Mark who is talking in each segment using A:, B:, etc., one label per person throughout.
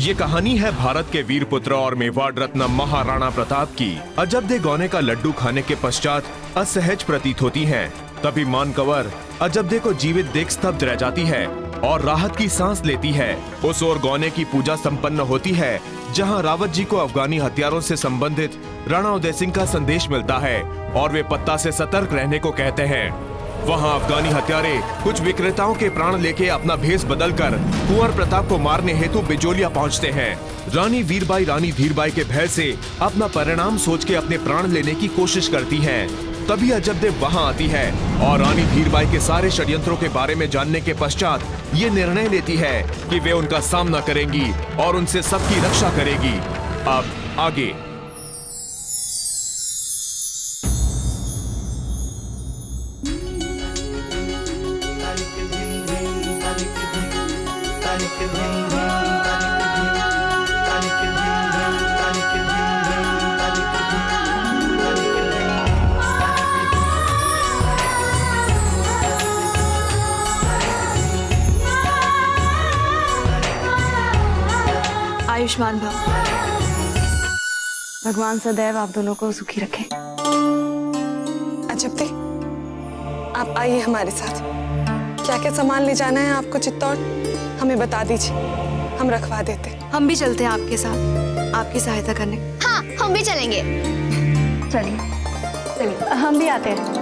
A: ये कहानी है भारत के वीर पुत्र और मेवाड़ रत्न महाराणा प्रताप की। अजबदे गौने का लड्डू खाने के पश्चात असहज प्रतीत होती हैं। तभी मानकवर अजबदे को जीवित देख स्तब्ध रह जाती है और राहत की सांस लेती है। उस ओर गौने की पूजा संपन्न होती है, जहां रावत जी को अफगानी हथियारों से संबंधित राणा उदय सिंह का संदेश मिलता है और वे पत्ता से सतर्क रहने को कहते हैं। वहां अफगानी हत्यारे कुछ विक्रेताओं के प्राण लेके अपना भेष बदलकर कुंवर प्रताप को मारने हेतु बिजोलिया पहुंचते हैं। रानी वीरबाई रानी धीरबाई के भय से अपना परिणाम सोच के अपने प्राण लेने की कोशिश करती हैं। तभी अजबदेव वहां आती है और रानी धीरबाई के सारे षड्यंत्रों के बारे में जानने के पश्चात ये निर्णय लेती है कि वे उनका सामना करेंगी और उनसे सबकी रक्षा करेगी। अब आगे।
B: आयुष्मान भव। भगवान सदैव आप दोनों को सुखी रखे।
C: अजबदे, आप आइए हमारे साथ। क्या क्या सामान ले जाना है आपको चित्तौड़, हमें बता दीजिए, हम रखवा देते।
B: हम भी चलते हैं आपके साथ, आपकी सहायता करने।
D: हाँ, हम भी चलेंगे।
B: चलिए चलिए, हम भी आते हैं।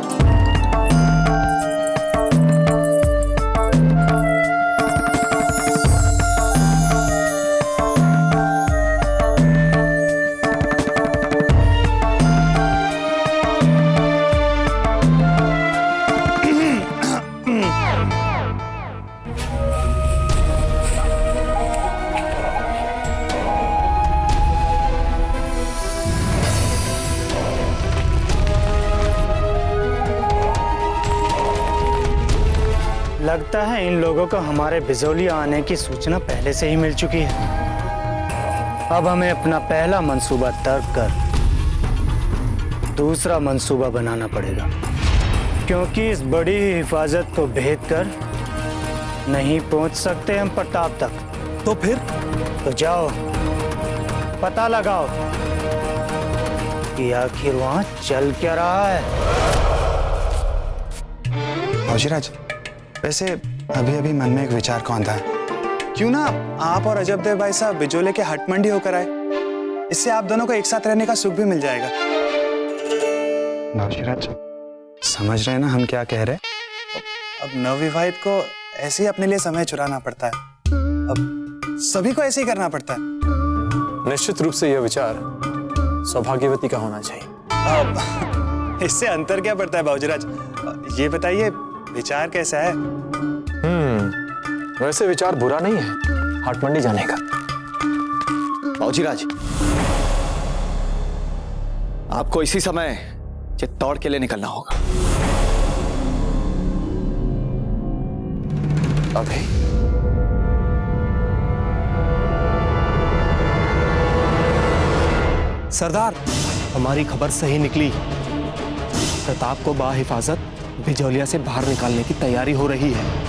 E: लगता है इन लोगों को हमारे बिजोलिया आने की सूचना पहले से ही मिल चुकी है। अब हमें अपना पहला मंसूबा तर्क कर दूसरा मंसूबा बनाना पड़ेगा, क्योंकि इस बड़ी हिफाजत को भेद कर नहीं पहुंच सकते हम प्रताप तक।
F: तो फिर?
E: तो जाओ पता लगाओ कि आखिर वहां चल क्या रहा है।
F: फौजीराज, वैसे अभी अभी मन में एक विचार कौन था, क्यों ना आप और अजबदेव भाई साहब बिजोले के हट मंडी होकर आए। इससे आप दोनों को एक साथ रहने का सुख भी मिल जाएगा। फौजीराज, समझ रहे हैं ना हम क्या कह रहे हैं? अब नवविवाहित को ऐसे ही अपने लिए समय चुराना पड़ता है। अब सभी को ऐसे ही करना पड़ता है।
G: निश्चित रूप से यह विचार सौभाग्यवती का होना चाहिए।
F: अब इससे अंतर क्या पड़ता है बाबूजीराज? ये बताइए, विचार कैसा है?
G: वैसे विचार बुरा नहीं है हाट मंडी जाने का।
H: बाबूजीराज, आपको इसी समय चित्तौड़ के लिए निकलना होगा।
G: अभी?
I: सरदार, हमारी खबर सही निकली। प्रताप को बाहिफाजत बिजोलिया से बाहर निकालने की तैयारी हो रही है।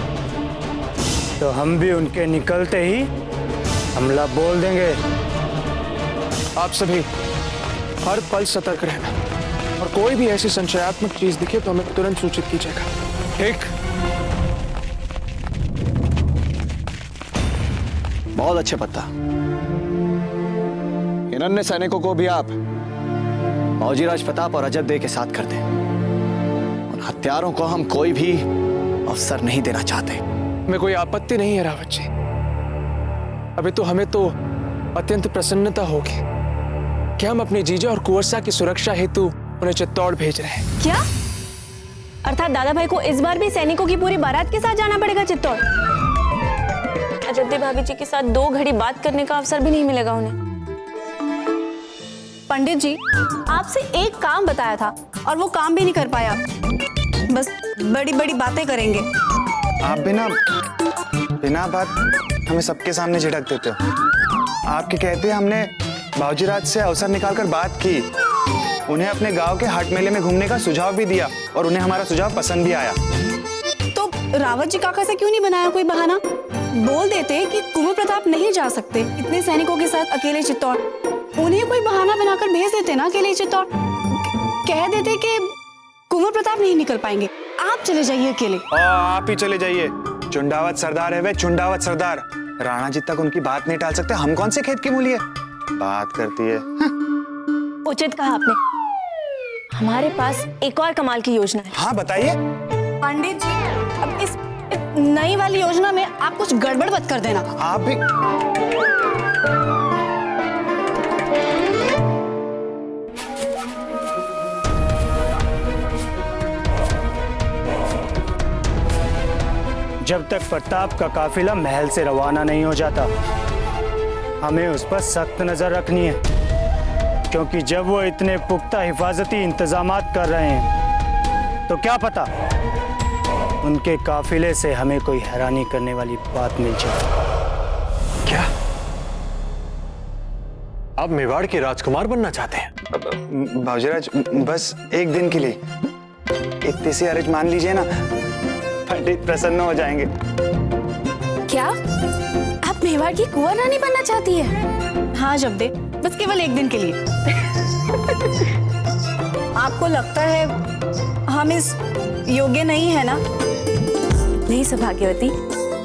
E: तो हम भी उनके निकलते ही हमला बोल देंगे।
I: आप सभी हर पल सतर्क रहना और कोई भी ऐसी संशयात्मक चीज दिखे तो हमें तुरंत सूचित कीजिएगा।
H: ठीक। बहुत अच्छे पत्ता। इन अन्य सैनिकों को भी आप फौजीराज प्रताप और अजबदेव के साथ कर दें। उन हत्यारों को हम कोई भी अवसर नहीं देना चाहते।
I: हमें कोई आपत्ति नहीं है रावत जी। अभी तो हमें तो अत्यंत प्रसन्नता होगी कि हम अपनी जीजा और कुंवरसा की सुरक्षा हेतु उन्हें चित्तौड़ भेज रहे हैं।
B: क्या? अर्थात दादा भाई को इस बार भी सैनिकों की पूरी बारात के साथ जाना पड़ेगा चित्तौड़? अजबदेव भाभी जी के साथ 2 घड़ी बात करने का अवसर भी नहीं मिलेगा उन्हें। पंडित जी, आपसे एक काम बताया था और वो काम भी नहीं कर पाया। बस बड़ी बड़ी बातें करेंगे।
F: आप बिना बात हमें सबके सामने झिड़क देते हो। आपके कहते हमने बाबूजीराज से अवसर निकालकर बात की, उन्हें अपने गांव के हाट मेले में घूमने का सुझाव भी दिया और उन्हें हमारा सुझाव पसंद भी आया।
B: तो रावत जी काका से क्यों नहीं बनाया कोई बहाना? बोल देते कि कुंवर प्रताप नहीं जा सकते इतने सैनिकों के साथ अकेले चित्तौड़, उन्हें कोई बहाना बनाकर भेज देते ना अकेले चित्तौड़, कह देते कि कुंवर प्रताप नहीं निकल पाएंगे, आप चले जाइए अकेले।
F: आप ही चले जाइए, चुंडावत सरदार है वे, चुंडावत सरदार। राणा जी तक उनकी बात नहीं टाल सकते, हम कौन से खेत की मूली है, बात करती है।
D: उचित कहा आपने। हमारे पास एक और कमाल की योजना है।
F: हाँ बताइए।
B: पंडित जी, अब इस नई वाली योजना में आप कुछ गड़बड़ मत कर देना।
F: आप भी
E: जब तक प्रताप का काफिला महल से रवाना नहीं हो जाता, हमें उस पर सख्त नजर रखनी है, क्योंकि जब वो इतने पुख्ता हिफाजती इंतजामात कर रहे हैं तो क्या पता उनके काफिले से हमें कोई हैरानी करने वाली बात मिल जाए।
G: क्या आप मेवाड़ के राजकुमार बनना चाहते हैं?
F: भाऊजीराज बस एक दिन के लिए इतनी सी अर्ज मान लीजिए ना, पंडित प्रसन्न हो जाएंगे।
B: क्या आप मेवाड़ की कुंवर रानी बनना चाहती है? हाँ जब्दे, बस केवल एक दिन के लिए। आपको लगता है हम इस योग्य नहीं है ना?
J: नहीं सौभाग्यवती,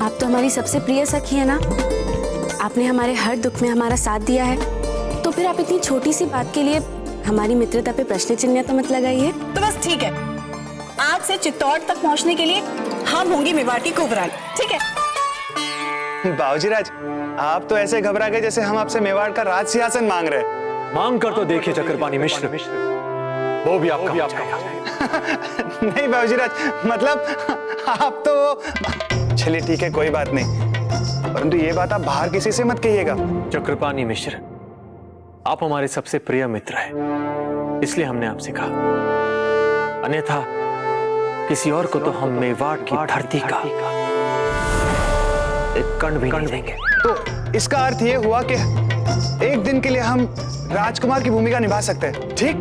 J: आप तो हमारी सबसे प्रिय सखी है ना। आपने हमारे हर दुख में हमारा साथ दिया है, तो फिर आप इतनी छोटी सी बात के लिए हमारी मित्रता पे प्रश्न चिन्ह तो मत लगाइए।
B: तो बस ठीक है, आज से चित्तौड़ तक पहुंचने के लिए हम होंगी मेवाड़ की कुंवर रानी, ठीक है?
F: बाबूजीराज आप तो ऐसे घबरा गए जैसे हम आपसे मेवाड़ का राज सिंहासन मांग रहे हैं।
G: मांग कर तो देखिए चक्रपाणी मिश्र, वो भी आपका हो जाएगा।
F: नहीं बाबूजीराज, मतलब आप तो चलिए ठीक है, कोई बात नहीं, परंतु ये बात आप बाहर किसी से मत कहिएगा।
G: चक्रपाणी मिश्र, आप हमारे सबसे प्रिय मित्र हैं, इसलिए हमने आपसे कहा, अन्यथा किसी और को तो हम मेवाड़ की धरती का एक कण भी नहीं देंगे।
F: तो इसका अर्थ ये हुआ कि एक दिन के लिए हम राजकुमार की भूमिका निभा सकते हैं, ठीक?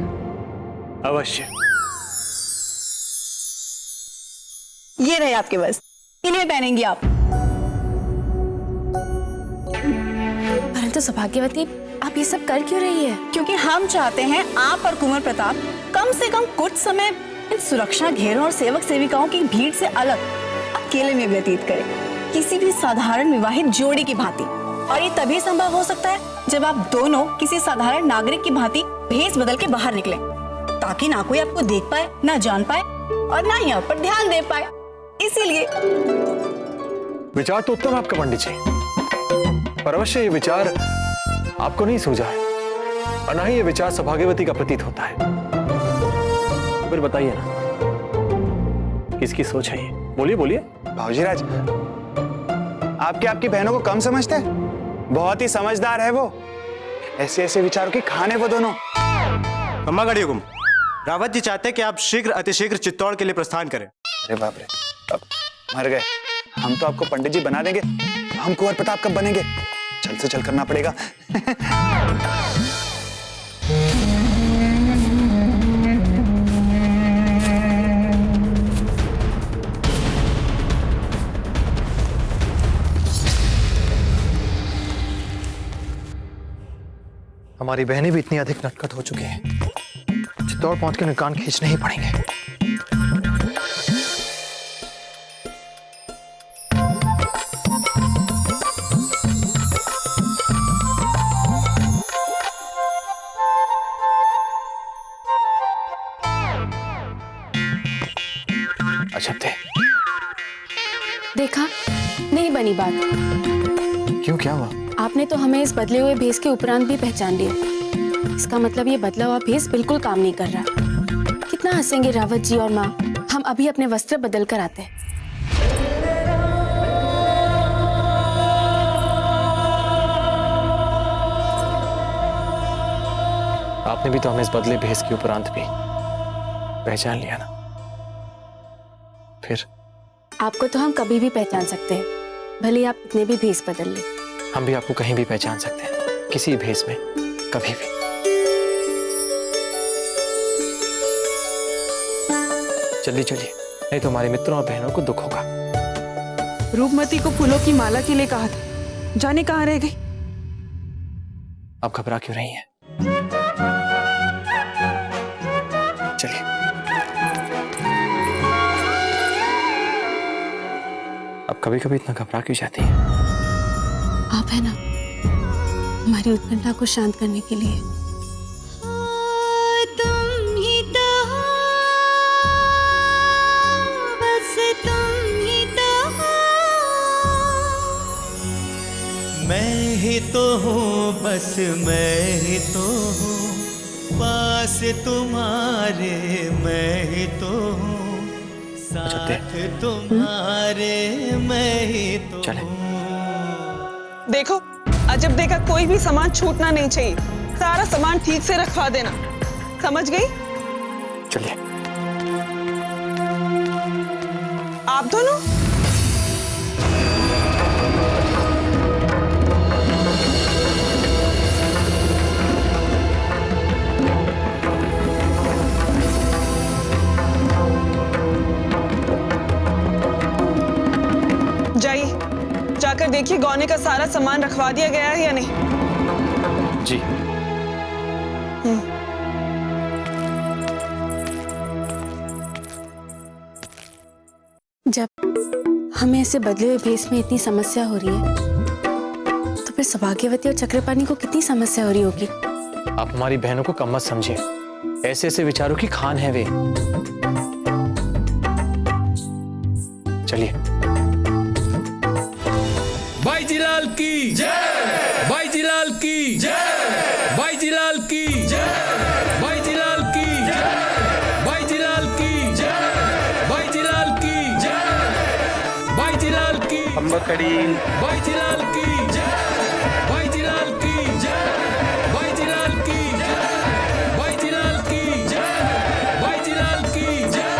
G: अवश्य।
B: ये रहे आपके बस, इन्हें पहनेंगी आप।
J: परंतु सौभाग्यवती, आप ये सब कर क्यों रही है?
B: क्योंकि हम चाहते हैं आप और कुंवर प्रताप कम से कम कुछ समय इन सुरक्षा घेरों और सेवक सेविकाओं की भीड़ से अलग अकेले में व्यतीत करें, किसी भी साधारण विवाहित जोड़ी की भांति। और ये तभी संभव हो सकता है जब आप दोनों किसी साधारण नागरिक की भांति भेष बदल के बाहर निकले, ताकि ना कोई आपको देख पाए, ना जान पाए और ना ही आप पर ध्यान दे पाए। इसीलिए
G: विचार तो उत्तम आपका पंडित जी, पर अवश्य ये विचार आपको नहीं सूझा है, और ना ही ये विचार सौभाग्यवती का प्रतीत होता है। फिर बताइए ना, किसकी सोच है ये? बोलिए बोलिए।
F: भाऊजीराज आपकी बहनों को कम समझते हैं, बहुत ही समझदार है वो, ऐसे ऐसे विचारों की खाने वो दोनों।
K: अम्मा गड़ी हुकुम, रावत जी चाहते हैं कि आप शीघ्र अतिशीघ्र चित्तौड़ के लिए प्रस्थान करें।
F: अरे बाप रे, अब मर गए। हम तो आपको पंडित जी बना देंगे, हम कुंवर प्रताप कब बनेंगे? चल से चल करना पड़ेगा।
H: हमारी बहनें भी इतनी अधिक नटखट हो चुकी हैं, चित्तौड़ पहुंच के कान खींचने ही पड़ेंगे। अच्छा थे,
J: देखा, नहीं बनी बात।
H: क्यों, क्या हुआ?
J: आपने तो हमें इस बदले हुए भेष के उपरांत भी पहचान लिया। इसका मतलब ये बदला हुआ भेष बिल्कुल काम नहीं कर रहा। कितना हंसेंगे रावत जी और माँ, हम अभी अपने वस्त्र बदल कर आते हैं।
G: आपने भी तो हमें इस बदले भेष के उपरांत भी पहचान लिया ना। फिर
J: आपको तो हम कभी भी पहचान सकते हैं, भले ही आप इतने भी भेष बदल ले।
G: हम भी आपको कहीं भी पहचान सकते हैं, किसी भेष में, कभी भी। जल्दी चलिए, नहीं तो हमारे मित्रों और बहनों को दुख होगा।
C: रूपमती को फूलों की माला के लिए कहा था, जाने कहाँ रह गई।
G: आप घबरा क्यों रही हैं? चलिए। आप कभी कभी इतना घबरा क्यों जाती हैं?
J: आप है ना हमारी उत्कंठा को शांत करने के लिए।
L: तुम ही तो हो, बस तुम ही तो हो। मैं ही तो हूँ, बस मैं ही तो हूँ, पास तुम्हारे मैं ही तो हूँ, साथ तुम्हारे मैं ही तो हूँ।
C: देखो, अजब देखा कोई भी सामान छूटना नहीं चाहिए, सारा सामान ठीक से रखवा देना, समझ गई?
G: चलिए।
C: आप दोनों जाइए, जाकर देखिए गौने का सारा सामान रखवा दिया गया है या नहीं।
G: जी।
J: जब हमें ऐसे बदले हुए भेष में इतनी समस्या हो रही है, तो फिर सौभाग्यवती और चक्रपाणी को कितनी समस्या हो रही होगी।
G: आप हमारी बहनों को कम मत समझिए, ऐसे ऐसे विचारों की खान है वे। चलिए।
M: बाईजीलाल की जय, बाईजीलाल की जय, बाईजीलाल की जय, बाईजीलाल की जय, बाईजीलाल की जय, बाईजीलाल की जय, बाईजीलाल की
F: अम्बकड़ी,
M: बाईजीलाल की जय, बाईजीलाल की जय, बाईजीलाल की जय, बाईजीलाल की जय, बाईजीलाल की जय,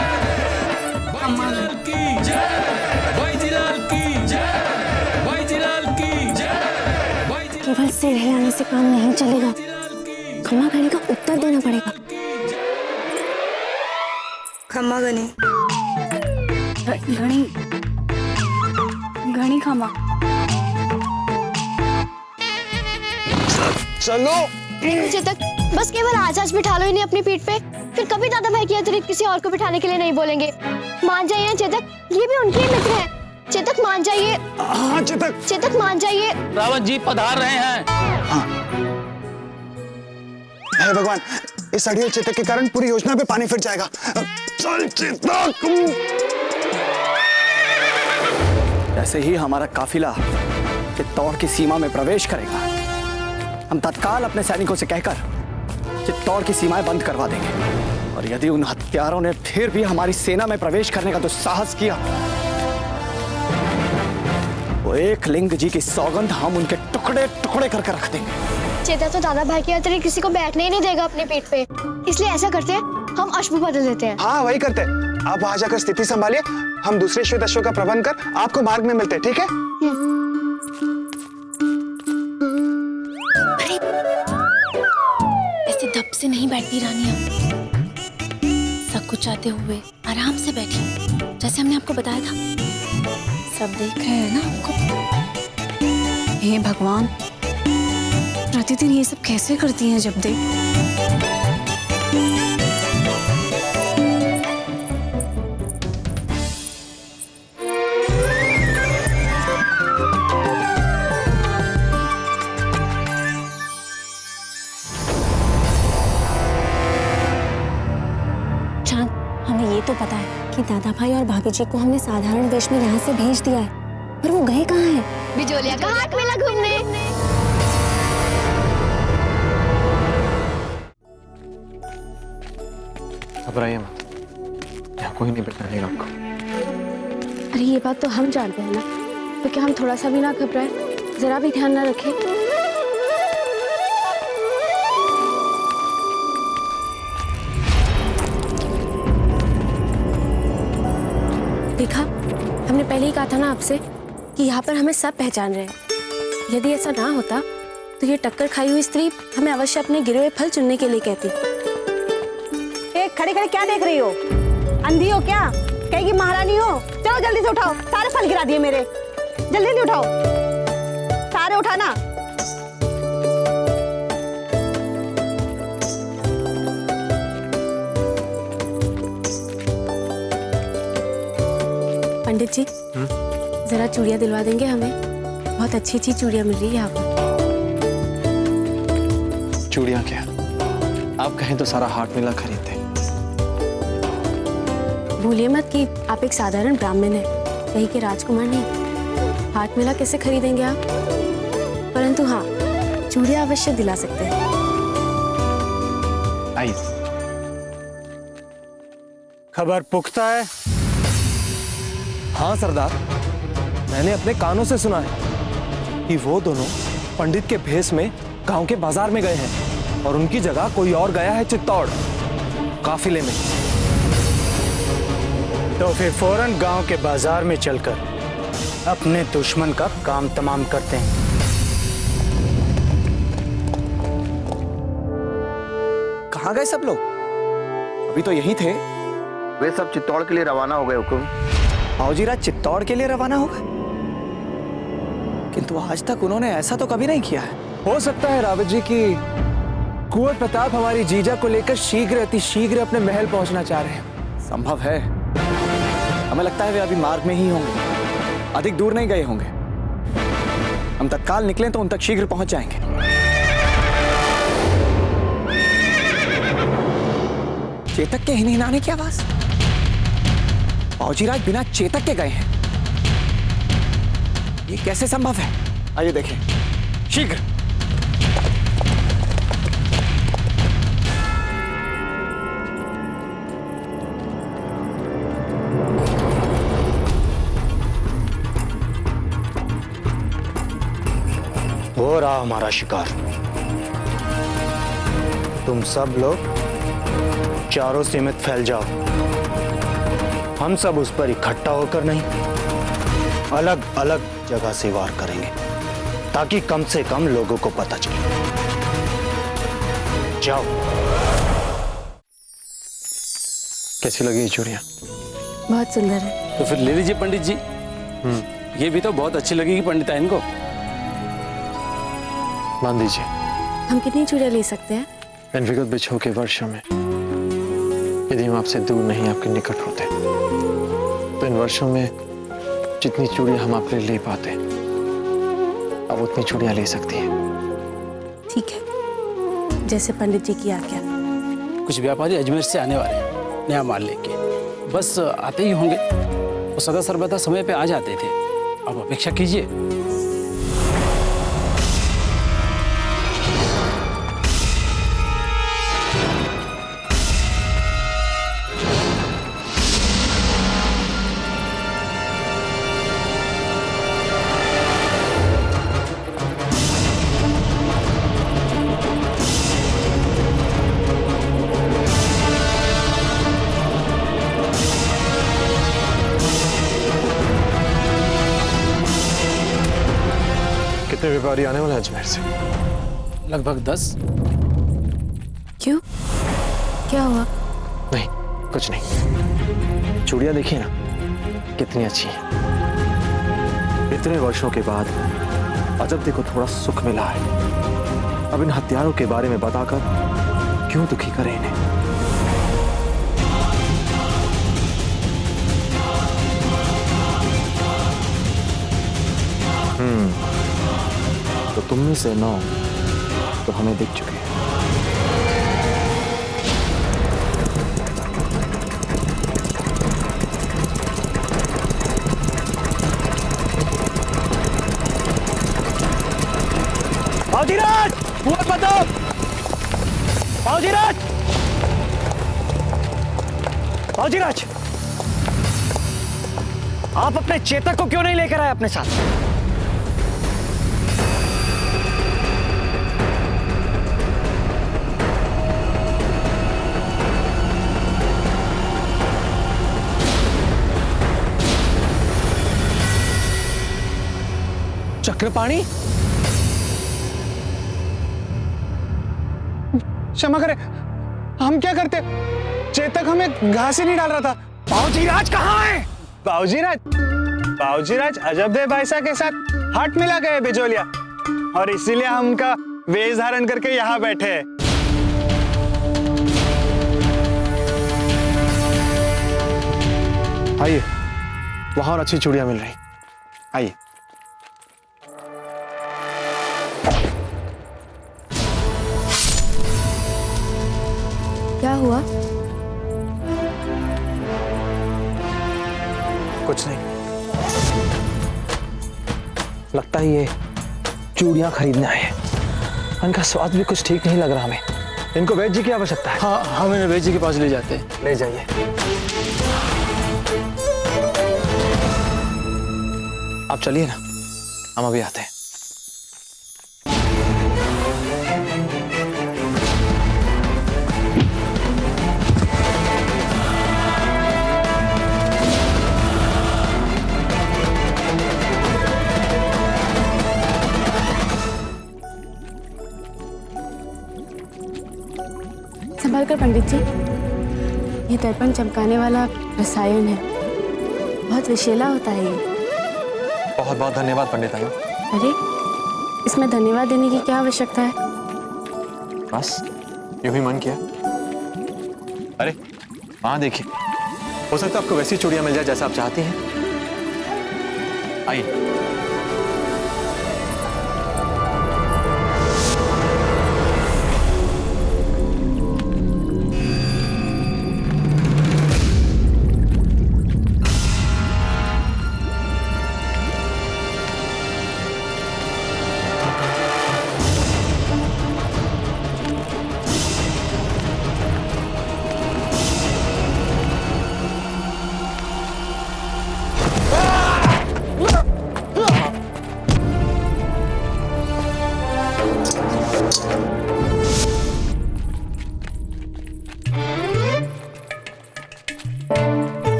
M: बाईजीलाल की जय, बाईजीलाल की जय, बाईजीलाल की जय।
D: केवल सिर हिलाने से काम नहीं चलेगा, खम्मा घड़ी का उत्तर देना पड़ेगा।
B: खम्मा घनी घनी घनी खम्मा।
F: चलो।
L: चेतक, बस केवल आज बिठा लो इन्हें अपनी पीठ पे, फिर कभी दादा भाई के अतिरिक्त किसी और को बिठाने के लिए नहीं बोलेंगे। मान जाइए ना चेतक, ये भी उनके ही मित्र हैं। चेतक मान जाइए।
F: हाँ चेतक।
L: चेतक मान जाइए।
N: रावत जी पधार रहे हैं।
F: हाँ। हे भगवान, इस अड़ियल चेतक के कारण पूरी योजना पे पानी फिर जाएगा। चल चेतक।
H: जैसे ही हमारा काफिला चित्तौड़ की सीमा में प्रवेश करेगा, हम तत्काल अपने सैनिकों से कहकर चित्तौड़ की सीमाएं बंद करवा देंगे। और यदि उन हत्यारों ने फिर भी हमारी सेना में प्रवेश करने का दुस्साहस किया, वो एक लिंग जी की सौगंध हम उनके टुकड़े टुकड़े करके रख देंगे।
L: चेतक तो दादा भाई के अतिरिक्त किसी को बैठने ही नहीं देगा अपनी पीठ पे, इसलिए ऐसा करते हैं, हम अश्व बदल देते हैं।
F: हाँ वही करते हैं। आप वहां जाकर स्थिति संभालिए, हम दूसरे श्वेत अश्व का प्रबंध कर आपको मार्ग में मिलते हैं, ठीक है?
J: ऐसे धप से नहीं बैठती रानी, अब सकुचाते हुए आराम से बैठी, जैसे हमने आपको बताया था। सब देख रहे हैं ना आपको।
B: हे भगवान, प्रतिदिन ये सब कैसे करती हैं जब देख।
D: चांद, हमें ये तो पता है कि दादा भाई और भाभी जी को हमने साधारण वेश में यहाँ से भेज दिया है, पर वो गए कहाँ हैं?
L: बिजोलिया का हाट मेला घूमने।
G: घबराइए मत, यहाँ कोई नहीं बचाएगा आपको।
J: अरे ये बात तो हम जानते हैं ना, तो क्या हम थोड़ा सा भी ना घबराए, जरा भी ध्यान ना रखें? देखा, हमने पहले ही कहा था ना आपसे कि यहाँ पर हमें सब पहचान रहे हैं। यदि ऐसा ना होता तो ये टक्कर खाई हुई स्त्री हमें अवश्य अपने गिरे हुए फल चुनने के लिए कहती।
B: खड़े खड़े क्या देख रही हो? अंधी हो क्या? कहेगी महारानी हो? चलो जल्दी से उठाओ, सारे फल गिरा दिए मेरे।
O: जल्दी जल्दी उठाओ, सारे उठाना।
J: पंडित जी जरा चूड़ियाँ दिलवा देंगे हमें? बहुत अच्छी अच्छी चूड़ियाँ मिल रही है यहाँ पर।
G: चूड़ियां क्या, आप कहें तो सारा हाट मेला खरीदते।
J: भूलिए मत कि आप एक साधारण ब्राह्मण हैं, कहीं के राजकुमार नहीं। हाट मेला कैसे खरीदेंगे आप? परंतु हाँ, चूड़ियाँ अवश्य दिला सकते हैं।
G: आइए।
E: खबर पुख्ता है?
P: हाँ सरदार, मैंने अपने कानों से सुना है कि वो दोनों पंडित के भेष में गांव के बाजार में गए हैं और उनकी जगह कोई और गया है चित्तौड़ काफिले में।
E: तो फिर फौरन गांव के बाजार में चलकर अपने दुश्मन का काम तमाम करते हैं।
H: कहाँ गए सब लोग? अभी तो यहीं थे।
Q: वे सब चित्तौड़ के लिए रवाना हो गए हुकुम।
H: बाबूजी चित्तौड़ के लिए रवाना हो गए, किंतु आज तक उन्होंने ऐसा तो कभी नहीं किया है।
I: हो सकता है रावत जी की कुंवर प्रताप हमारी जीजा को लेकर शीघ्र अति शीघ्र अपने महल पहुंचना चाह रहे हैं।
H: संभव है, हमें लगता है वे अभी मार्ग में ही होंगे, अधिक दूर नहीं गए होंगे। हम तत्काल निकलें तो उन तक शीघ्र पहुंच जाएंगे। चेतक के हिनहिनाने की आवाज? बाबूजी बिना चेतक के गए हैं, ये कैसे संभव है? आइए देखें शीघ्र।
E: हो रहा हमारा शिकार। तुम सब लोग चारों सीमित फैल जाओ। हम सब उस पर इकट्ठा होकर नहीं, अलग अलग जगह से वार करेंगे ताकि कम से कम लोगों को पता चले। जाओ।
G: कैसी लगी ये चूड़ियां?
J: बहुत सुंदर है।
N: तो फिर ले लीजिए पंडित जी। ये भी तो बहुत अच्छी लगेगी पंडिता इनको।
G: मान दीजिए।
J: हम कितनी चूड़ियाँ ले सकते हैं?
G: इन विगत बिछो के वर्षों में यदि हम आपसे दूर नहीं आपके निकट होते तो इन वर्षों में जितनी चूड़ियां हम आपके लिए ले पाते अब उतनी चूड़ियां ले सकती हैं।
J: ठीक है, जैसे पंडित जी की आज्ञा।
N: कुछ व्यापारी अजमेर से आने वाले हैं नया माल लेके, बस आते ही होंगे। वो सदा सर्वदा समय पे आ जाते थे, अब अपेक्षा कीजिए।
G: कितने व्यापारी आने वाले हैं अजमेर से?
N: लगभग 10।
J: क्यों, क्या हुआ?
G: नहीं, कुछ नहीं। चूड़ियां देखिए ना कितनी अच्छी है। इतने वर्षों के बाद अजब देखो थोड़ा सुख मिला है। अब इन हत्यारों के बारे में बताकर क्यों दुखी करें इन्हें? तो तुम में से 9 तो हमें दिख चुके हैं।
E: बाबूजीराज, कुंवर प्रताप, बाबूजीराज, बाबूजीराज, आप अपने चेतक को क्यों नहीं लेकर आए अपने साथ?
I: चक्रपाणी,
F: क्षमा करें, हम क्या करते? चेतक हमें घास ही नहीं डाल रहा था।
E: बाबूजीराज कहाँ है?
F: बाबूजीराज, बाबूजीराज अजबदेव भाईसा के साथ हाथ मिला गए बिजोलिया, और इसीलिए हम उनका वेश धारण करके यहाँ बैठे हैं।
P: आइए, वहां और अच्छी चूड़ियां मिल रही, आइए।
J: क्या हुआ?
P: कुछ नहीं, लगता है ये चूड़ियां खरीदने आए हैं। इनका स्वाद भी कुछ ठीक नहीं लग रहा हमें। इनको वैद्य जी की आवश्यकता है।
N: हाँ, हम इन्हें वैद्य जी के पास ले जाते हैं।
P: ले जाइए। आप चलिए ना, हम अभी आते हैं।
J: संभाल कर पंडित जी, ये दर्पण चमकाने वाला रसायन है, बहुत विषैला होता है ये।
P: बहुत बहुत धन्यवाद पंडिताइन।
J: अरे, इसमें धन्यवाद देने की क्या आवश्यकता है?
P: बस यूं ही मन किया। अरे वहां देखिए, हो सकता है आपको वैसी चूड़ियां मिल जाए जैसा आप चाहती हैं। आइए।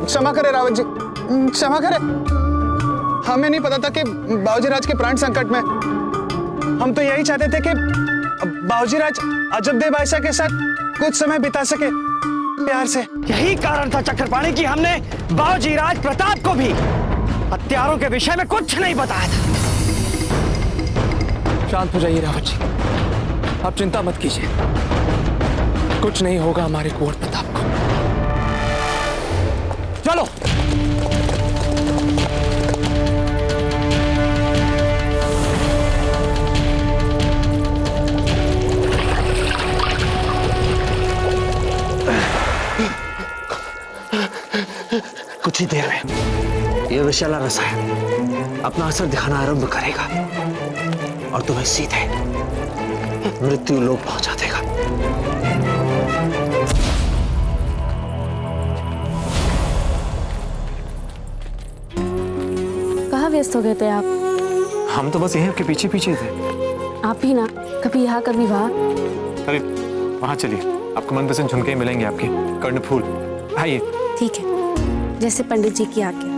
F: क्षमा करे रावत जी, क्षमा करे। हमें नहीं पता था कि बाबूजीराज के प्राण संकट में। हम तो यही चाहते थे कि बाबूजीराज अजबदेव भाईसा के साथ कुछ समय बिता सके प्यार से।
H: यही कारण था चक्रपाणी कि हमने बाबूजीराज प्रताप को भी हत्यारों के विषय में कुछ नहीं बताया था।
I: शांत हो जाइए रावत जी, आप चिंता मत कीजिए, कुछ नहीं होगा हमारे कुंवर प्रताप को।
H: चलो।
P: कुछ ही देर में यह विषैला रसायन अपना असर दिखाना आरंभ करेगा और तुम्हें सीधे मृत्यु लोक पहुंचा देगा।
J: कहाँ व्यस्त हो गए थे आप?
P: हम तो बस यहीं आपके पीछे पीछे थे।
J: आप भी ना, कभी यहाँ कभी वहाँ।
P: अरे वहां चलिए, आपको मनपसंद झुमके मिलेंगे, आपके कर्णफूल। आइए।
J: ठीक है, जैसे पंडित जी की आज्ञा।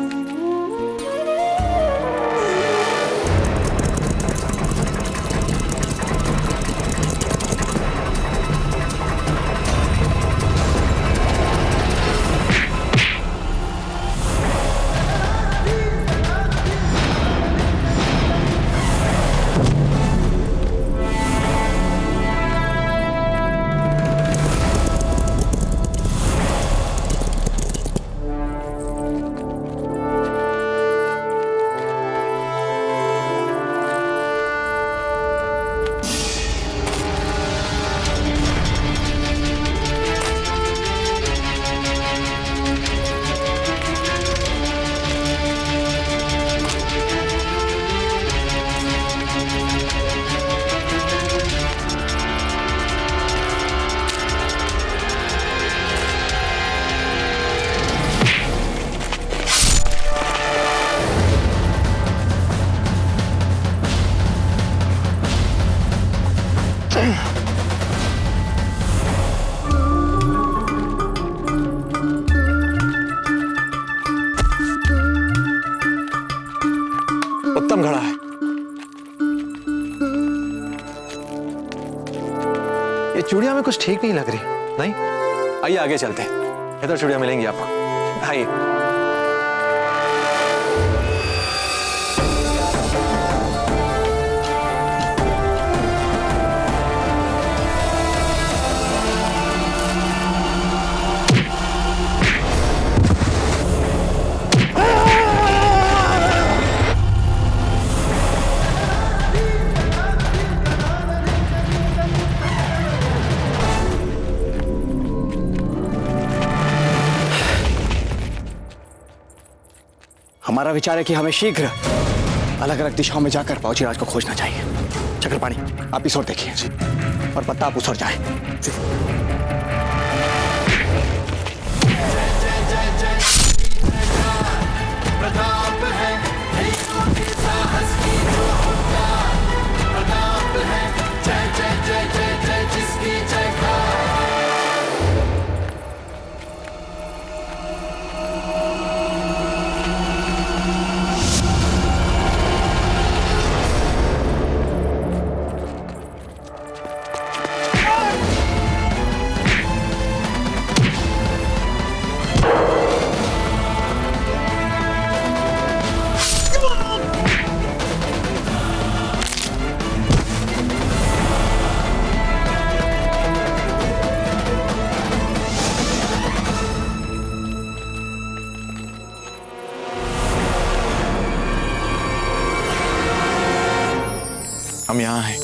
P: उत्तम घड़ा है।
G: ये चूड़ियां हमें कुछ ठीक नहीं लग रही। नहीं, आइए आगे चलते हैं, इधर चूड़ियां मिलेंगी आपको। आइए।
H: हमारा विचार है कि हमें शीघ्र अलग अलग दिशाओं में जाकर बाबूजीराज को खोजना चाहिए। चक्रपाणी, आप इस ओर देखिए और पत्ता आप उस ओर जाए।
F: हम यहाँ हैं।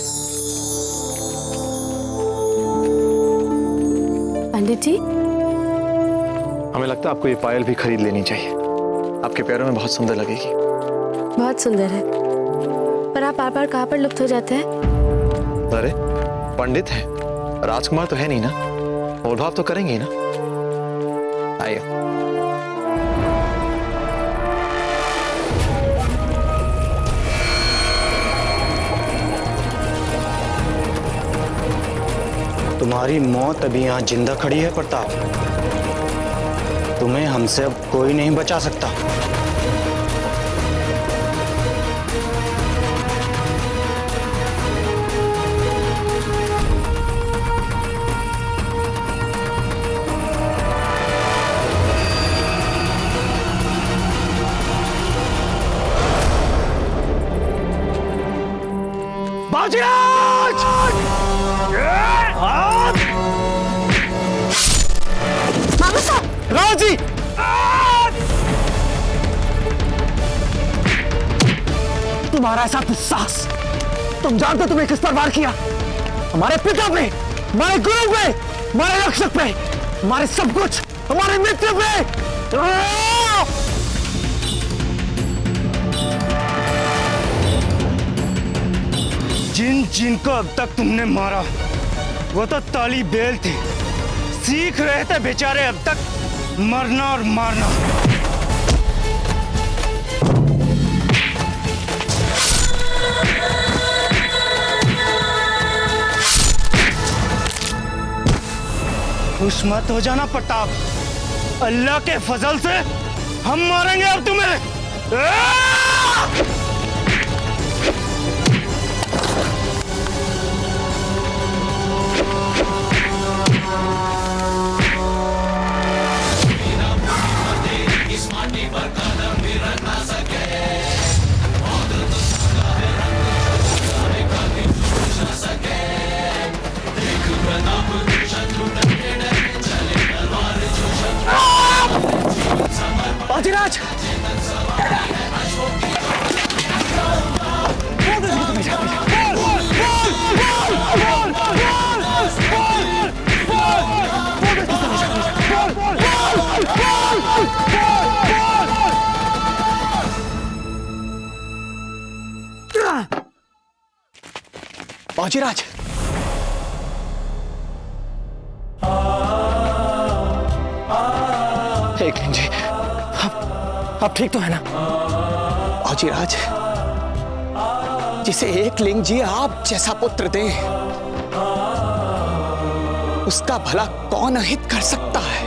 J: पंडित जी,
G: हमें लगता है आपको ये पायल भी खरीद लेनी चाहिए, आपके पैरों में बहुत सुंदर लगेगी।
J: बहुत सुंदर है, पर आप बार बार कहाँ पर लुप्त हो जाते हैं?
G: अरे पंडित है, राजकुमार तो है नहीं ना, मोल भाव तो करेंगे ही ना। आइए।
E: तुम्हारी मौत अभी यहाँ जिंदा खड़ी है प्रताप। तुम्हें हमसे अब कोई नहीं बचा सकता।
H: बाबूजीराज! राज जी! तुम्हारा ऐसा दुस्साहस, तुम जानते हो तुमने किस पर वार किया? हमारे पिता पे, हमारे गुरु पे, हमारे रक्षक पे, हमारे सब कुछ, हमारे मित्र पे।
E: जिन जिनको अब तक तुमने मारा वो तो ताली बेल थे, सीख रहे थे बेचारे अब तक मरना और मारना। खुश मत हो जाना प्रताप, अल्लाह के फजल से हम मारेंगे अब तुम्हें।
H: बाबूजीराज! बाबूजीराज! एक मिनट जी, आप ठीक तो है ना? बाबूजीराज, जिसे एक लिंग जी आप जैसा पुत्र दे, उसका भला कौन अहित कर सकता है?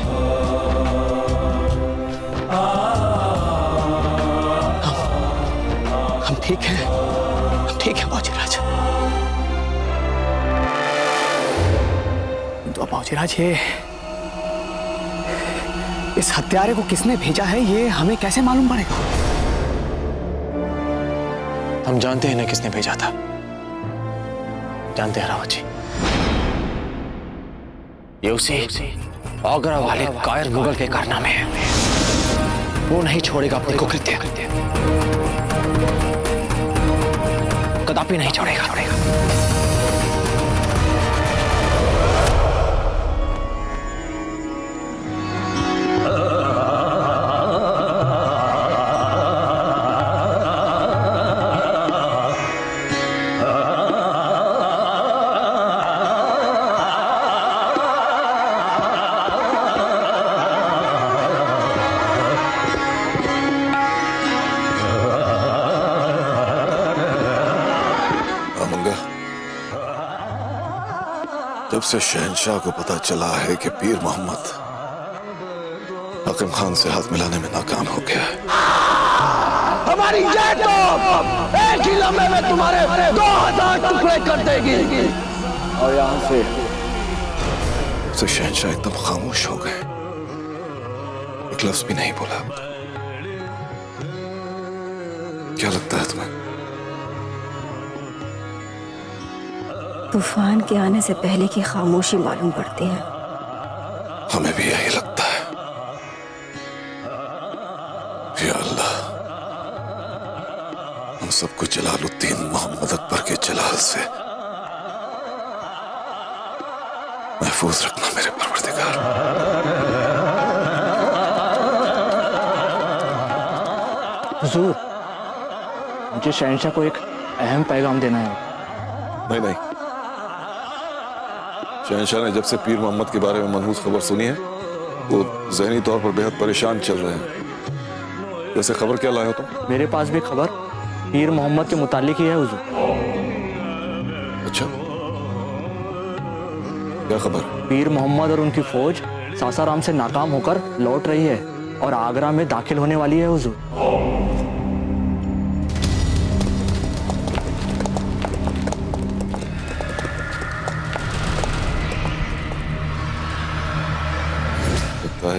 H: हम ठीक हैं, हम ठीक हैं बाबूजीराज। बाबूजीराज, ये इस हत्यारे को किसने भेजा है ये हमें कैसे मालूम पड़ेगा?
G: हम जानते हैं ना किसने भेजा था। जानते हैं रावत जी, ये उसी आगरा वाले कायर मुगल के कारनामे हैं। वो नहीं छोड़ेगा अपने कुकृत्य, कदापि नहीं छोड़ेगा।
R: जब से शहंशाह को पता चला है कि पीर मोहम्मद हकीम खान से हाथ मिलाने में नाकाम हो गया है,
S: हमारी जय तो एक ही लम्हे में तुम्हारे 2000 टुकड़े कर देगी।
R: और यहाँ से शहंशाह एकदम खामोश हो गए, एक लफ्ज भी नहीं बोला। क्या लगता है तुम्हें?
B: तूफान के आने से पहले की खामोशी मालूम पड़ती है।
R: हमें भी यही लगता है। या अल्लाह, हम सबको जलालुद्दीन मोहम्मद अकबर के जलाल से महफूज रखना मेरे परवरदिगार।
H: हुजूर, मुझे शहंशाह को एक अहम पैगाम देना है।
R: नहीं, शहंशाह ने जब से पीर मोहम्मद के बारे में मनहूस खबर सुनी है, वो ज़हनी तौर पर बेहद परेशान चल रहे हैं। वैसे खबर क्या लाए हो तुम?
H: मेरे पास भी खबर पीर मोहम्मद के मुतालिक ही है हुजूर।
R: अच्छा, क्या खबर?
H: पीर मोहम्मद और उनकी फौज सासाराम से नाकाम होकर लौट रही है और आगरा में दाखिल होने वाली है हुजूर।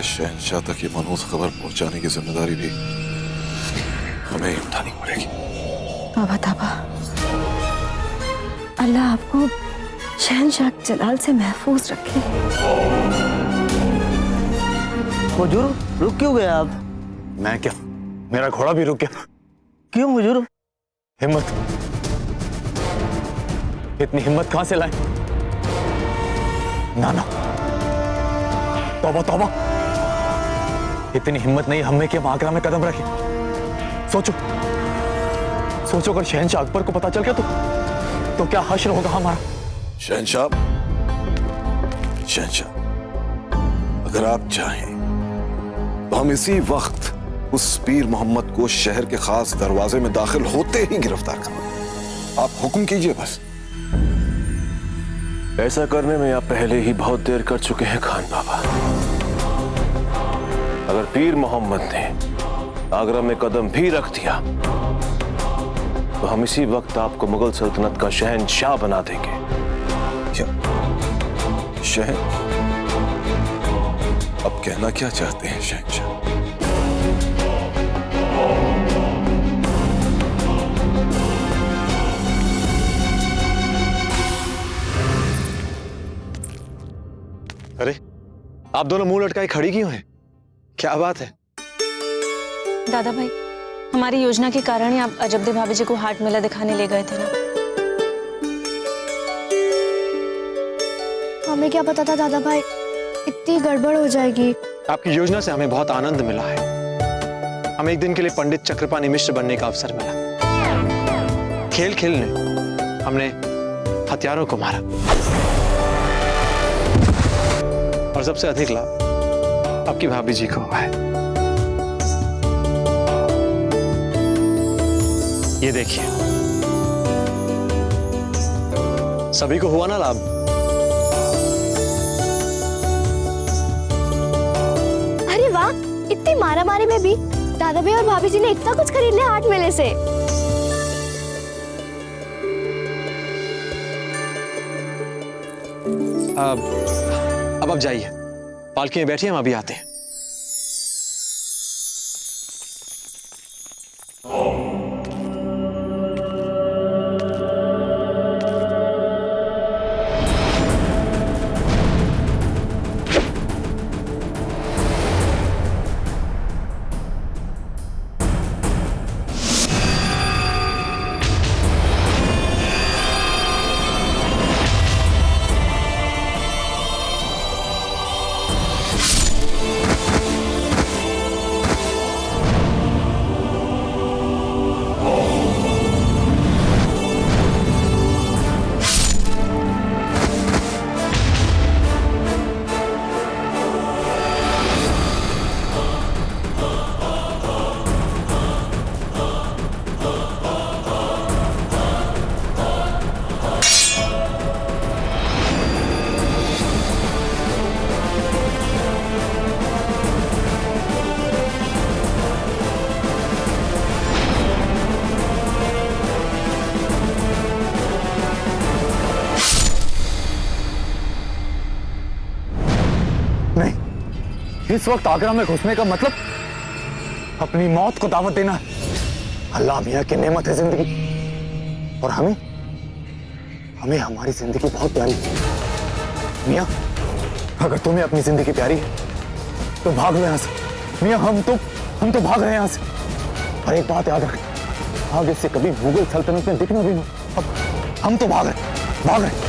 R: शहंशाह तक ये मनहूस खबर पहुंचाने की जिम्मेदारी भी हमें ही उठानी पड़ेगी।
B: तौबा तौबा, अल्लाह आपको शहंशाह के जलाल से महफूज रखे।
S: हुजूर, रुक क्यों गए आप?
F: मैं क्या, मेरा घोड़ा भी रुक गया।
S: क्यों हुजूर?
F: हिम्मत, इतनी हिम्मत कहां से लाए? ना, तौबा तौबा, इतनी हिम्मत नहीं हमें कि हम आगरा में कदम रखें। सोचो अगर शहंशाह अकबर को पता चल गया तो क्या हश्र होगा हमारा?
R: शहंशाह, अगर आप चाहें तो हम इसी वक्त उस पीर मोहम्मद को शहर के खास दरवाजे में दाखिल होते ही गिरफ्तार करें। आप हुक्म कीजिए बस।
G: ऐसा करने में आप पहले ही बहुत देर कर चुके हैं खान बाबा। अगर पीर मोहम्मद ने आगरा में कदम भी रख दिया तो हम इसी वक्त आपको मुगल सल्तनत का शहंशाह बना देंगे।
R: क्या शहन? अब कहना क्या चाहते हैं शहंशाह?
G: अरे, आप दोनों मुंह लटकाए खड़ी क्यों हैं? क्या बात है?
J: दादा भाई, हमारी योजना के कारण ही आप अजबदे भाभी जी को हाट मेला दिखाने ले गए थे ना।
L: हमें क्या पता था दादा भाई, इतनी गड़बड़ हो जाएगी।
G: आपकी योजना से हमें बहुत आनंद मिला है। हमें एक दिन के लिए पंडित चक्रपाणी मिश्र बनने का अवसर मिला। खेल खेलने हमने हथियारों को मारा और सबसे अधिक लाभ आपकी भाभी जी को हुआ है। ये देखिए, सभी को हुआ ना लाभ।
L: अरे वाह, इतनी मारामारी में भी दादा भाई और भाभी जी ने इतना कुछ खरीद लिया हाट मेले से।
G: अब आप जाइए, पालकी में बैठिए, हम अभी आते हैं।
F: इस वक्त आगरा में घुसने का मतलब अपनी मौत को दावत देना है। अल्लाह मियाँ की नेमत है जिंदगी, और हमें हमारी जिंदगी बहुत प्यारी है। मियाँ, अगर तुम्हें अपनी जिंदगी प्यारी है तो भाग लो यहाँ से। मियाँ, हम तो भाग रहे हैं यहाँ से। और एक बात याद रखें, आगे से कभी मुगल सल्तनत में दिखना भी नहीं। अब हम तो भाग रहे।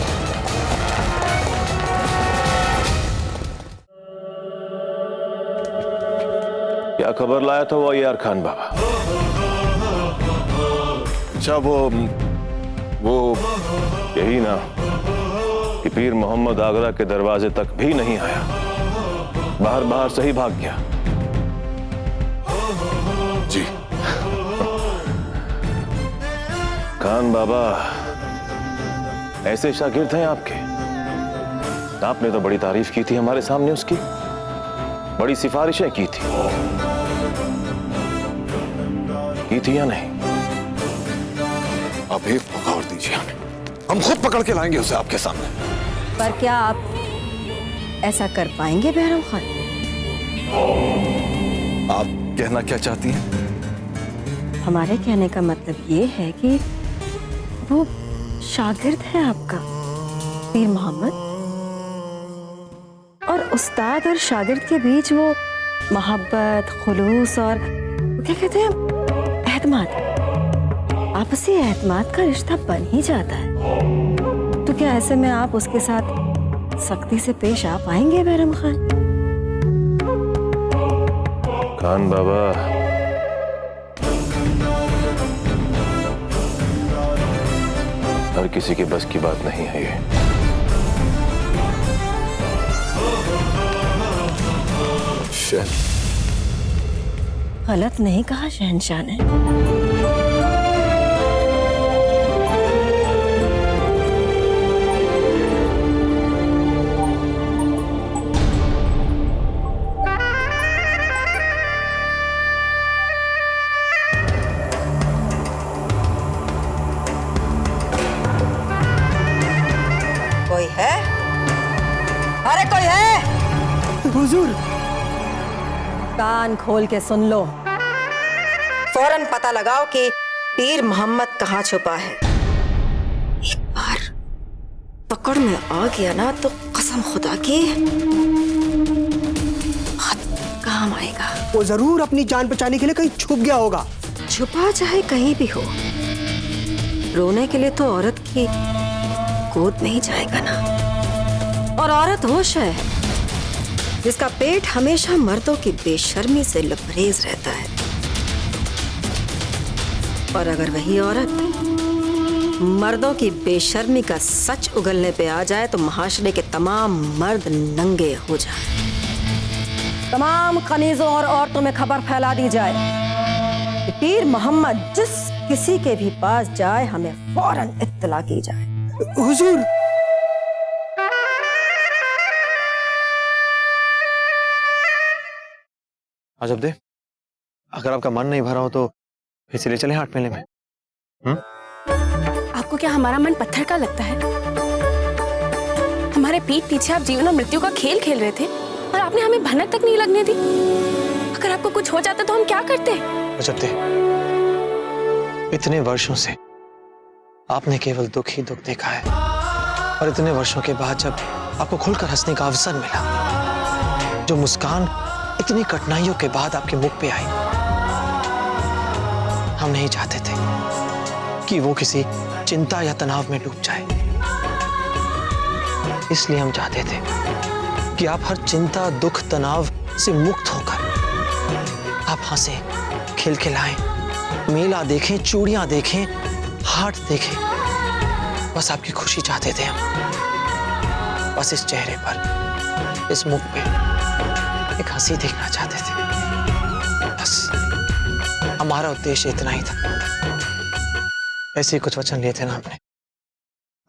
R: क्या खबर लाया था वो यार खान बाबा? अच्छा, वो यही ना कि पीर मोहम्मद आगरा के दरवाजे तक भी नहीं आया, बाहर से ही भाग गया। जी खान बाबा ऐसे शागिर्द हैं आपके? आपने तो बड़ी तारीफ की थी हमारे सामने, उसकी बड़ी सिफारिशें की थी या नहीं? अब एक पकड़ दीजिए हमें, हम खुद पकड़ के लाएंगे उसे आपके सामने।
T: पर क्या आप ऐसा कर पाएंगे बहरम खान?
R: आप कहना क्या चाहती हैं?
T: हमारे कहने का मतलब ये है कि वो शागिर्द है आपका पीर मोहम्मद, और उस्ताद और शागिर्द के बीच वो मोहब्बत, खुलूस और क्या कहते हैं, एतमाद, आपसी एतमाद का रिश्ता बन ही जाता है। तो क्या ऐसे में आप उसके साथ सख्ती से पेश आ पाएंगे बहरम खान?
R: खान बाबा, हर किसी के बस की बात नहीं है ये।
T: गलत नहीं कहा शहंशाह ने।
U: कोई है? अरे कोई है?
T: हुजूर, कान खोल के सुन लो,
U: फौरन पता लगाओ कि पीर मोहम्मद कहाँ छुपा है। एक बार पकड़ में आ गया ना तो कसम खुदा की बहुत काम आएगा।
V: वो जरूर अपनी जान बचाने के लिए कहीं छुप गया होगा।
U: छुपा चाहे कहीं भी हो, रोने के लिए तो औरत की गोद में ही जाएगा ना। और औरत वो है जिसका पेट हमेशा मर्दों की बेशर्मी से लबरेज रहता है, और अगर वही औरत मर्दों की बेशर्मी का सच उगलने पे आ जाए तो महाशरे के तमाम मर्द नंगे हो जाए।
T: तमाम कनीजों और औरतों में खबर फैला दी जाए कि पीर मोहम्मद जिस किसी के भी पास जाए हमें फौरन इत्तला की जाए।
V: हुजूर,
G: अजब दे, अगर आपका मन नहीं भरा हो तो फिर चले चले हाट मेले में।
J: आपको क्या हमारा मन पत्थर का लगता है? हमारे पीठ पीछे आप जीवन और मृत्यु का खेल खेल रहे थे और आपने हमें भनक तक नहीं लगने दी। अगर आपको कुछ हो जाता तो हम क्या करते?
G: अजंते, इतने वर्षों से आपने केवल दुख ही दुख देखा है, और इतने वर्षों के बाद जब आपको खुलकर हंसने का अवसर मिला, जो मुस्कान इतनी कठिनाइयों के बाद आपके मुख पे आई, हम नहीं चाहते थे कि वो किसी चिंता या तनाव में डूब जाए। इसलिए हम चाहते थे कि आप हर चिंता, दुख, तनाव से मुक्त होकर आप हंसे, खिलखिलाएं, मेला देखें, चूड़ियां देखें, हाट देखें। बस आपकी खुशी चाहते थे हम। बस इस चेहरे पर, इस मुख पे एक हंसी देखना चाहते थे। बस हमारा उद्देश्य इतना ही था। ऐसे ही कुछ वचन लिए थे ना हमने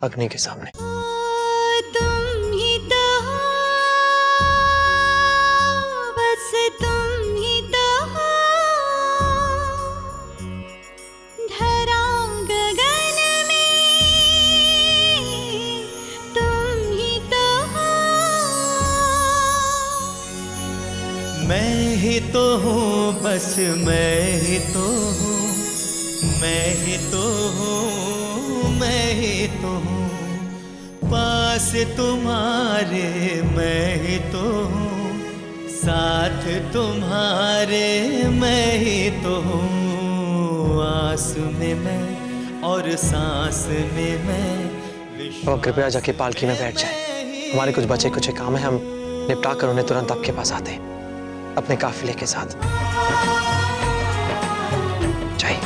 G: अग्नि के सामने।
A: तुम ही तो हो, बस तुम ही तो हो, धरा गगन में तुम ही तो हो।
K: मैं ही तो हूँ, बस मैं ही तो हूँ, मैं ही तो हूँ, मैं ही तो हूँ, पास तुम्हारे मैं ही तो हूँ, साथ तुम्हारे मैं ही तो हूँ, आस में मैं और सांस में मैं।
G: अब कृपया जाके पालकी में बैठ जाए। हमारे कुछ बचे कुछ काम है, हम निपटा कर उन्हें तुरंत आपके पास आते हैं अपने काफिले के साथ। जाइए।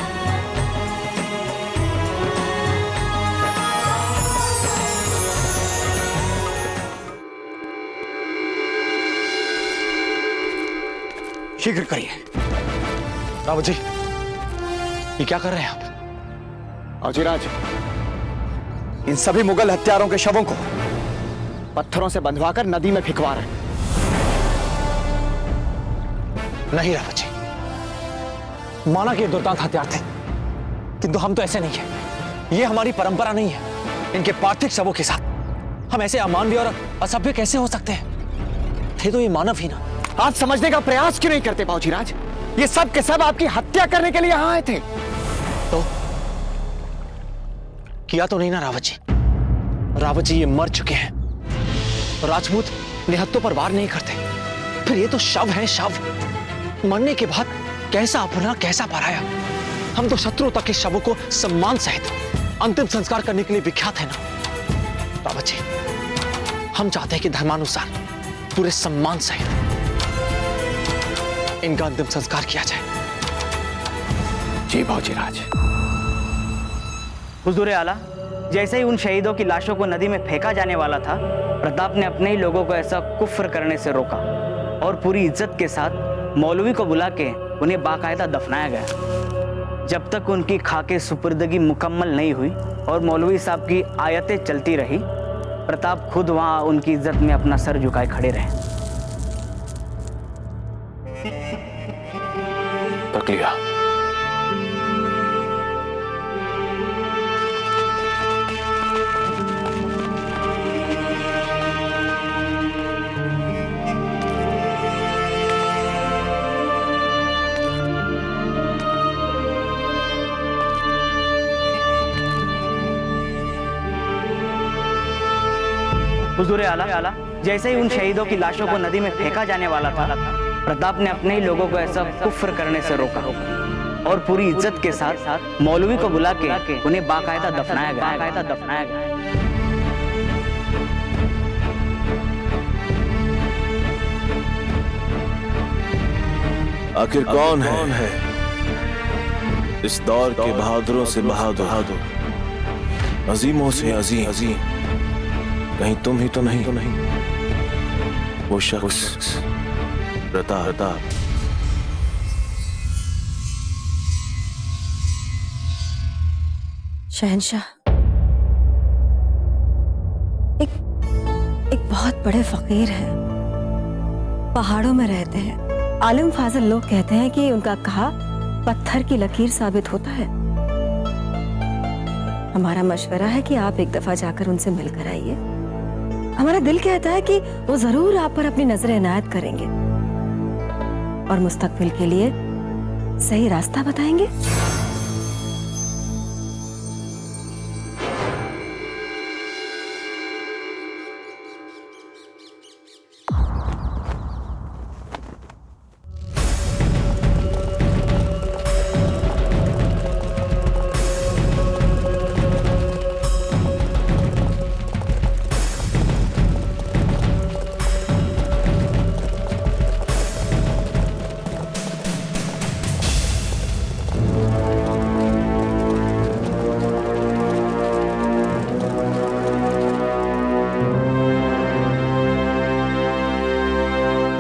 H: शीघ्र करिए।
G: रावत जी, ये क्या कर रहे हैं आप?
H: औजीराज, इन सभी मुगल हत्यारों के शवों को पत्थरों से बंधवाकर नदी में फेंकवा रहे हैं।
G: नहीं रावत जी, माना कि ये दुर्दांत हथियार थे, किंतु हम तो ऐसे नहीं है। ये हमारी परंपरा नहीं है। इनके पार्थिव शवों के साथ हम ऐसे अमानवीय और असभ्य कैसे हो सकते हैं? थे तो ये मानव ही ना।
H: आप समझने का प्रयास क्यों नहीं करते बाबूजीराज? ये सब के सब आपकी हत्या करने के लिए यहां आए थे।
G: तो किया तो नहीं ना रावत जी? रावत जी ये मर चुके हैं। राजपूत निहत्तों पर वार नहीं करते। फिर ये तो शव हैं, शव। मरने के बाद कैसा अपना कैसा पराया। हम तो शत्रुओं तक के शवों को सम्मान सहित अंतिम संस्कार करने के लिए विख्यात है ना। रावत जी, हम चाहते हैं कि धर्मानुसार पूरे सम्मान सहित इनका अंतिम संस्कार किया जाए।
H: जी बाबूजीराज।
W: हुजूर आला, जैसे ही उन शहीदों की लाशों को नदी में फेंका जाने वाला था, प्रताप ने अपने ही लोगों को ऐसा कुफ्र करने से रोका और पूरी इज्जत के साथ मौलवी को बुला के उन्हें बाकायदा दफनाया गया। जब तक उनकी खाके सुपुर्दगी मुकम्मल नहीं हुई और मौलवी साहब की आयतें चलती रही, प्रताप खुद वहां उनकी इज्जत में अपना सर झुकाए खड़े रहे।
G: तक लिया।
W: हुजूर आला, जैसे ही उन शहीदों की लाशों को नदी में फेंका जाने वाला था, प्रताप ने अपने ही लोगों को ऐसा कुफ्र करने से रोका और पूरी इज्जत के साथ मौलवी को बुला के उन्हें बाकायदा दफनाया गया।
R: आखिर कौन है इस दौर के बहादुरों से बहादुर, अजीमों से अजीम? कहीं तुम ही तो नहीं वो शख्स प्रताप?
T: शहंशाह, एक बहुत बड़े फकीर हैं, पहाड़ों में रहते हैं। आलिम फाजिल लोग कहते हैं कि उनका कहा पत्थर की लकीर साबित होता है। हमारा मशवरा है कि आप एक दफा जाकर उनसे मिलकर आइए। हमारा दिल कहता है कि वो जरूर आप पर अपनी नजर इनायत करेंगे और मुस्तकबिल के लिए सही रास्ता बताएंगे।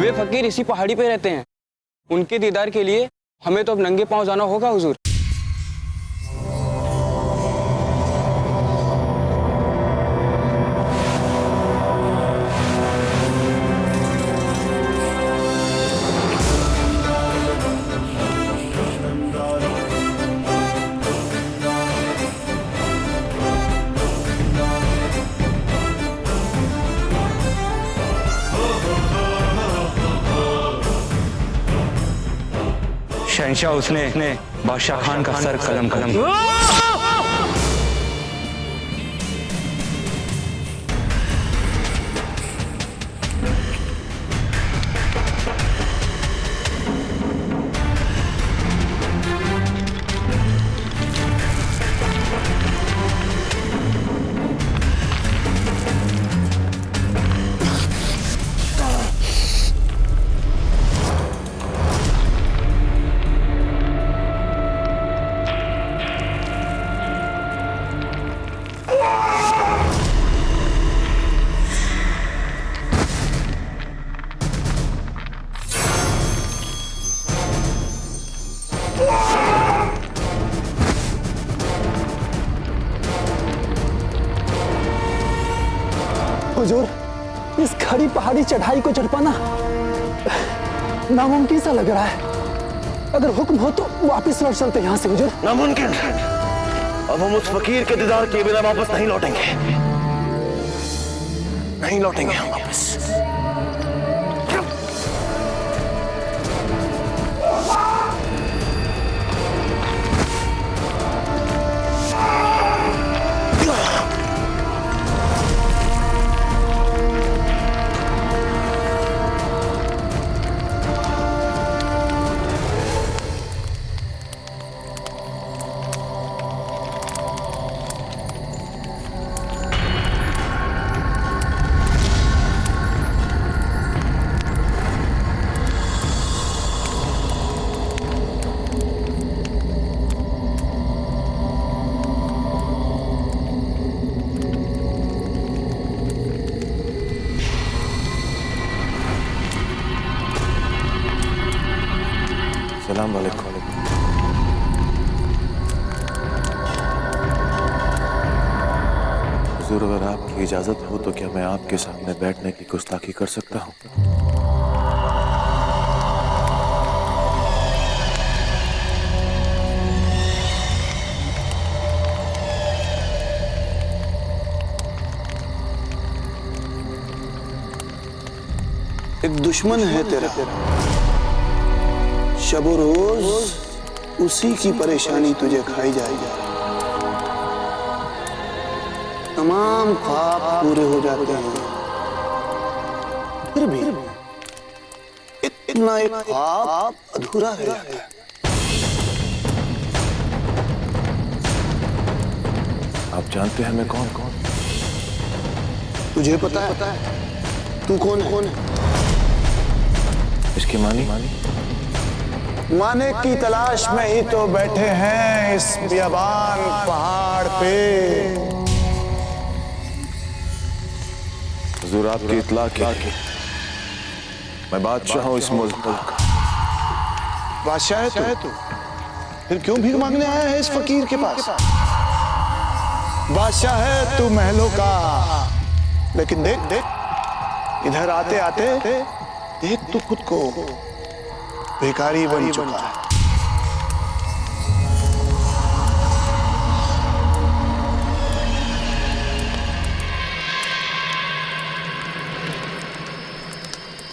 C: वे फकीर इसी पहाड़ी पे रहते हैं। उनके दीदार के लिए हमें तो अब नंगे पांव जाना होगा हुजूर।
D: शहंशाह उसने बादशाह खान का सर कलम कलम
H: हुजूर, इस खड़ी पहाड़ी चढ़ाई को चढ़ पाना नामुमकिन सा लग रहा है। अगर हुक्म हो तो वापस लौट चलते यहाँ से हुजूर।
S: नामुमकिन। अब हम उस फकीर के दीदार किए बिना वापस नहीं लौटेंगे, नहीं लौटेंगे हम वापस।
R: सलाम वालेकुम। हुजूर, अगर आपकी इजाजत हो तो क्या मैं आपके सामने बैठने की गुस्ताखी कर सकता हूँ?
S: एक दुश्मन है तेरा, शब रोज उसी की परेशानी तुझे खाई जाएगी। तमाम ख्वाब पूरे हो जाते हैं, फिर भी इतना एक ख्वाब अधूरा रह जाता है।
R: आप जानते हैं मैं कौन?
S: तुझे पता है तू कौन है?
R: इसकी मानी
S: माने की तलाश में ही तो बैठे हैं इस बियाबान पहाड़ पे।
R: हुजूर, आपकी इत्ला की मैं बादशाह हूं इस मुल्क का।
S: बादशाह है तू? फिर क्यों भीख मांगने आया है इस फकीर के पास? बादशाह है तू महलों का, लेकिन देख इधर आते आते देख तू खुद को भिखारी बन चुका है।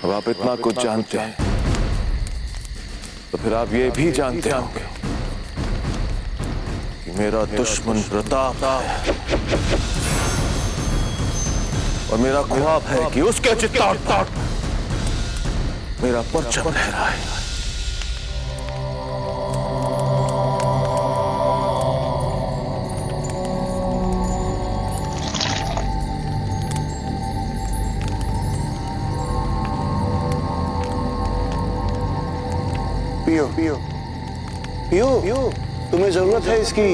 R: अब आप इतना कुछ जानते हैं तो फिर आप ये भी जानते होंगे कि मेरा दुश्मन प्रताप है और मेरा ख्वाब है कि उसके चित्तौड़ पर मेरा परचम लहराए।
S: पियो पियो पियो पियो, तुम्हें जरूरत है इसकी।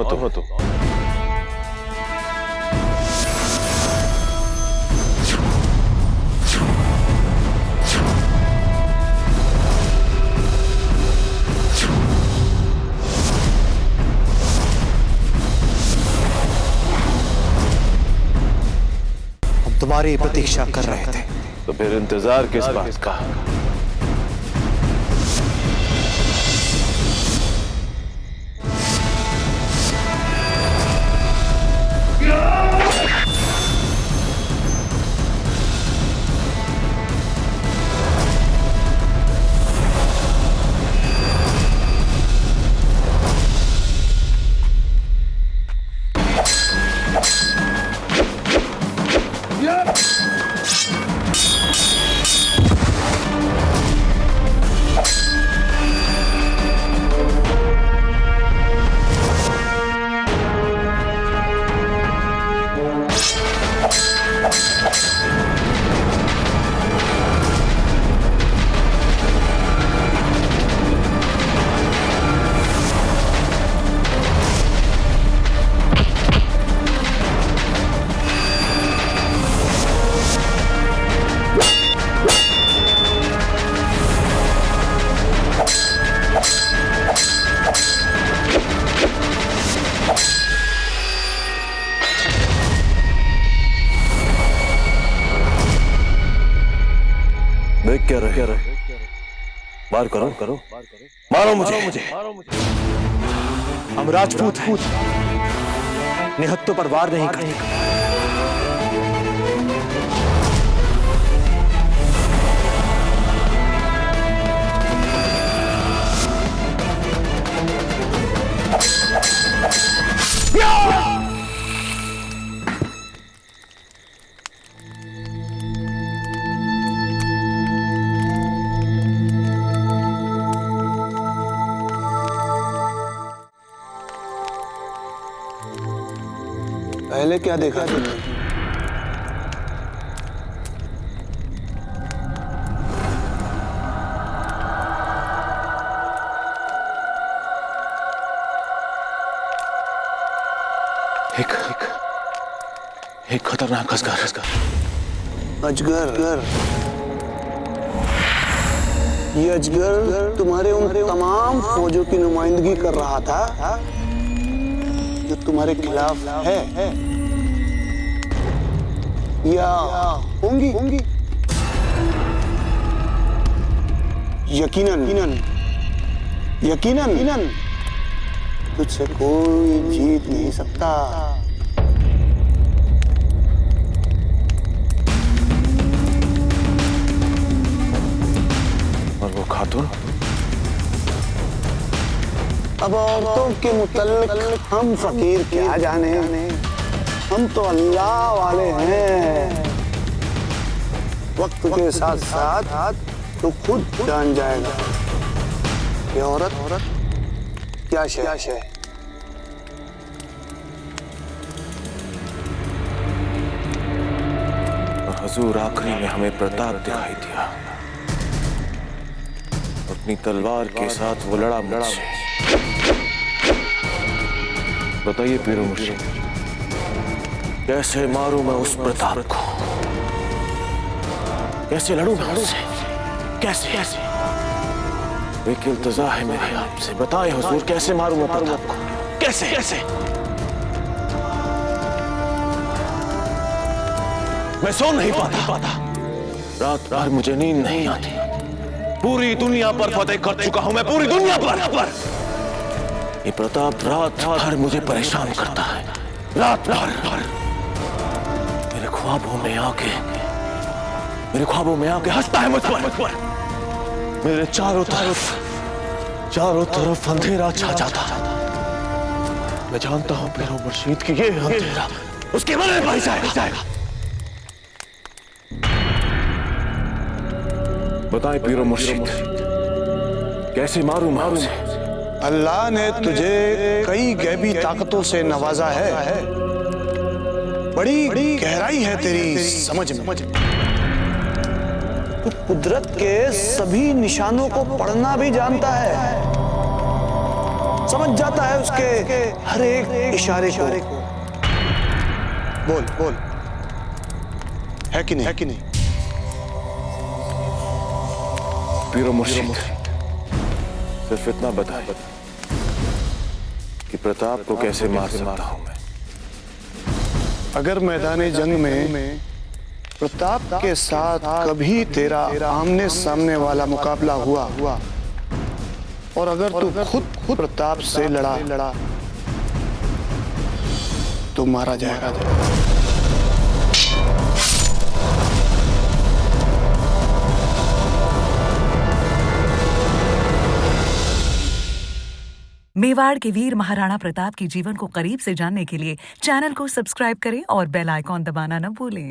G: हो तुम?
S: हम तुम्हारी प्रतीक्षा कर रहे थे।
G: तो फिर इंतजार किस बात का?
R: देख क्या रहे? मार करो, मारो मुझे।
P: हम राजपूत हैं, निहत्तों पर वार नहीं करते।
S: पहले क्या देखा तुमने?
G: एक खतरनाक अजगर।
S: अजगर? ये अजगर तुम्हारे उन तमाम फौजों की नुमाइंदगी कर रहा था जो तुम्हारे खिलाफ है या होंगी? यकीनन तुझसे कोई जीत नहीं सकता।
G: और वो खातून?
S: अब औरतों के मुतल्लिक हम फकीर क्या जाने, हम तो अल्लाह वाले हैं। वक्त के साथ साथ तो खुद जान जाएगा कि औरत क्या शय।
G: हुजूर आखिरी में हमें प्रताप दिखाई दिया, अपनी तलवार के साथ वो लड़ा मुझसे। बताइए पीरो मुर्शिद, कैसे मारूं मैं उस प्रताप को? कैसे लड़ूं मैं उससे? कैसे? एक इल्तिजा है मेरी आपसे, बताएं हुजूर, कैसे मारूं मैं प्रताप को? कैसे? मैं सो नहीं पाता, रात भर मुझे नींद नहीं आती। पूरी दुनिया पर फतेह कर चुका हूं मैं, पूरी दुनिया पर। ये प्रताप रात भर मुझे परेशान करता है, रात भर। मेरे ख्वाबों में आके हंसता है मुझ पर। मेरे चारों तरफ अंधेरा छा जाता। मैं जानता हूं पीरो मुर्शीद कि ये अंधेरा उसके मन में बस जाएगा। बताएं पीरो मुर्शीद, कैसे मारूं मैं उसे?
S: अल्लाह ने तुझे कई गैबी ताकतों से नवाजा है। बड़ी गहराई है तेरी समझ में। तू कुदरत के सभी निशानों को पढ़ना भी जानता है, समझ जाता है उसके हर एक इशारे को। बोल बोल, है कि नहीं? है कि नहीं?
R: पीर मुर्शिद, सिर्फ इतना बताए कि प्रताप को कैसे मार सकता हूं मैं।
S: अगर मैदान जंग में प्रताप के साथ कभी तेरा आमने सामने वाला मुकाबला हुआ और अगर तू खुद प्रताप से लड़ा तो मारा जाएगा।
M: मेवाड़ के वीर महाराणा प्रताप के जीवन को करीब से जानने के लिए चैनल को सब्सक्राइब करें और बेल आइकॉन दबाना न भूलें।